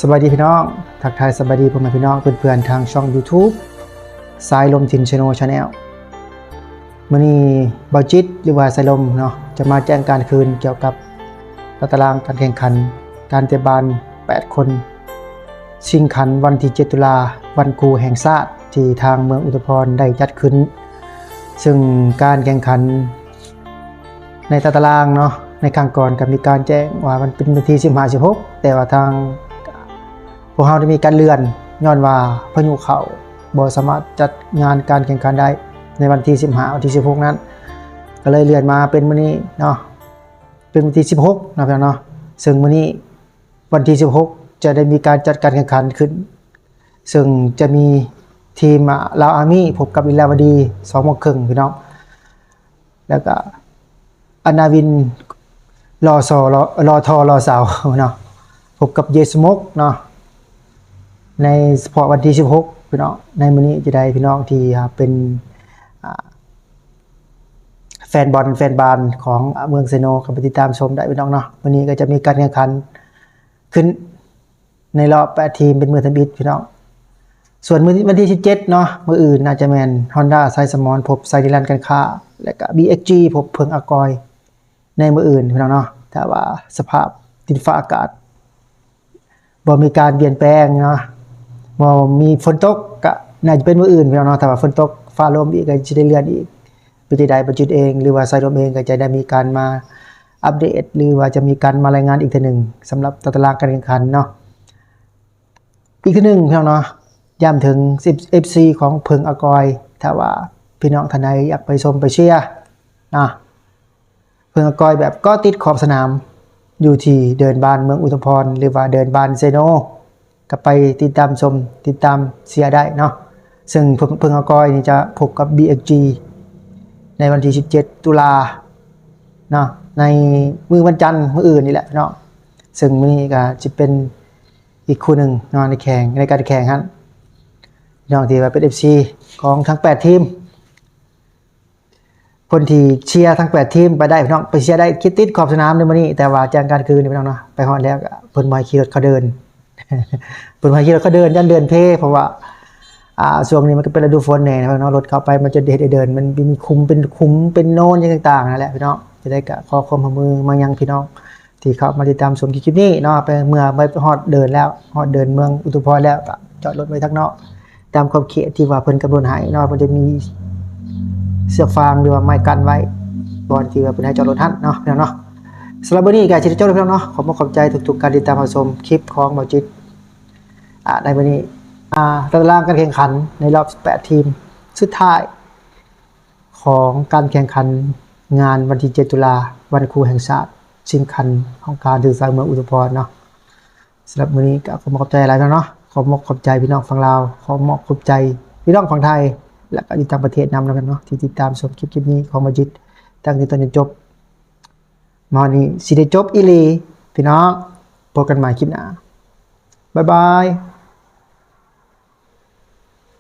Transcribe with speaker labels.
Speaker 1: สวัสดีพี่น้องทักทายสวัสดีพ่อแม่พี่น้องเพื่อนๆทางช่อง YouTube สายลมทินชาแนลมื้อนี้บอจิตหรือว่าสายลมเนาะจะมาแจ้งการคืนเกี่ยวกับตารางการแข่งขันการเตะบอล8 คนชิงขันวันที่7 ตุลาวันครูแห่งชาติที่ทางเมืองอุทุมพรได้จัดขึ้นซึ่งการแข่งขันในตารางเนาะในครั้งก่อนก็มีการแจ้งว่ามันเป็นวันที่15-16แต่ว่าทางพวกเราได้มีการเลื่อนย้อนว่าพายุเข้าบ่สามารถจัดงานการแข่งขันได้ในวันที่15วันที่16นั้นก็เลยเลื่อนมาเป็นมื้อนี้เนาะเป็นวันที่16นะพี่น้องเนาะซึ่งมื้อนี้วันที่16จะได้มีการจัดการแข่งขันขึ้นซึ่งจะมีทีมลาวอาร์มี่พบกับลีลาวดี 2:30 พี่น้องแล้วก็อนาวินรอสาวเนาะพบกับเยสมกเนาะในเฉพาะวันที่16พี่น้องในมื้อนี้จะได้พี่น้องที่เป็นแฟนบอลของเมืองเซโนก็ไปติดตามชมได้พี่น้องเนาะวันนี้ก็จะมีการแข่งขันขึ้นในรอบ8 ทีมเป็นมือทำอิฐพี่น้องส่วนวันที่17เนาะมื้ออื่นน่าจะแม่น Honda ไซสมอนพบไซดิลันกันค่าและก็ BXG พบเพิงอากอยในมื้ออื่นพี่น้องเนาะถ้าว่าสภาพดินฟ้าอากาศบ่มีการเปลี่ยนแปลงเนาะบ่มีฝนตกก็น่าจะเป็นมื้ออื่นพี่น้องเนาะถ้าว่าฝนตกฟ้าลมอีกก็จะได้เลื่อนอีกเป็นจังได๋บ่จุดเองหรือว่าไซลมเองก็จะได้มีการมาอัปเดตหรือว่าจะมีการมารายงานอีกทีนึงสำหรับตารางการแข่งขันเนาะอีกทีนึงพี่น้องเนาะย้ำถึงFC ของเพิงอากอยถ้าว่าพี่น้องท่านใดอยากไปชมไปเชียร์นะเพิงอากอยแบบก็ติดขอบสนามอยู่ที่เดินบานเมืองอุทุมพรหรือว่าเดินบานเซโนก็ไปติดตามชมติดตามเชียร์ได้เนาะซึ่งเพิงอากอยนี่จะพบกับ BXG ในวันที่17 ตุลาเนาะในมื้อวันจันทร์มื้ออื่นนี่แหละเนาะซึ่งมื้อนี้ก็จะเป็นอีกคู่หนึ่งเนาะในการแข่งฮะน้องที่ว่าเป็น FC ของทั้ง8 ทีมคนที่เชียร์ทั้ง8 ทีมไปได้พี่น้องไปเชียร์ได้คิดติดขอบสนามในมื้อนี้แต่ว่าแจ้งการคืนนี่พี่น้องเนาะไปฮอดแล้วก็เพิ่นบ่ให้ขี่รถเขาเดิน เพิ่นบ่ให้ขี่รถเขาเดินยันเดินเพเพราะว่าช่วงนี้มันก็เป็นฤดูฝนแน่นะพี่น้องรถเข้าไปมันจะเดินมันมีคุมเป็นโน่นอย่างต่างๆนั่นแหละพี่น้องจะได้ก็ขอความร่วมมือมายังพี่น้องที่เข้ามาติดตามชมคลิปนี้เนาะไปเมื่อไปฮอดเดินแล้วฮอดเดินเมืองอุทุมพรแล้วก็จอดรถไว้ทางนอกตามขอบเขตที่ว่าเพิ่นกำหนดให้เนาะมันจะมีเสือฟางหรือว่าไม้กั้นไว้บอนที่ว่าเพิ่นให้จอดรถทันเนาะพี่น้องเนาะสำหรับวันนี้ก็สิได้จบแล้วพี่น้องเนาะขอบใจทุกๆการติดตามรับชมคลิปของบ่จิตในวันนี้ตารางการแข่งขันในรอบ8 ทีมสุดท้ายของการแข่งขันงานวันที่7 ตุลาวันครูแห่งชาติชิงขันของการศึกษาเมืองอุทุมพรเนาะสำหรับวันนี้ก็ขอบใจหลายเนาะขอบใจพี่น้องฝั่งลาวขอบใจพี่น้องฝั่งไทยและก็อยู่ต่างประเทศนำแล้วกันเนาะที่ติดตามชมคลิปนี้ของมัสยิดตั้งแต่ต้นจนจบมาวันนี้สิได้จบอีหลีพี่น้องพบกันใหม่คลิปหน้าบ๊ายบาย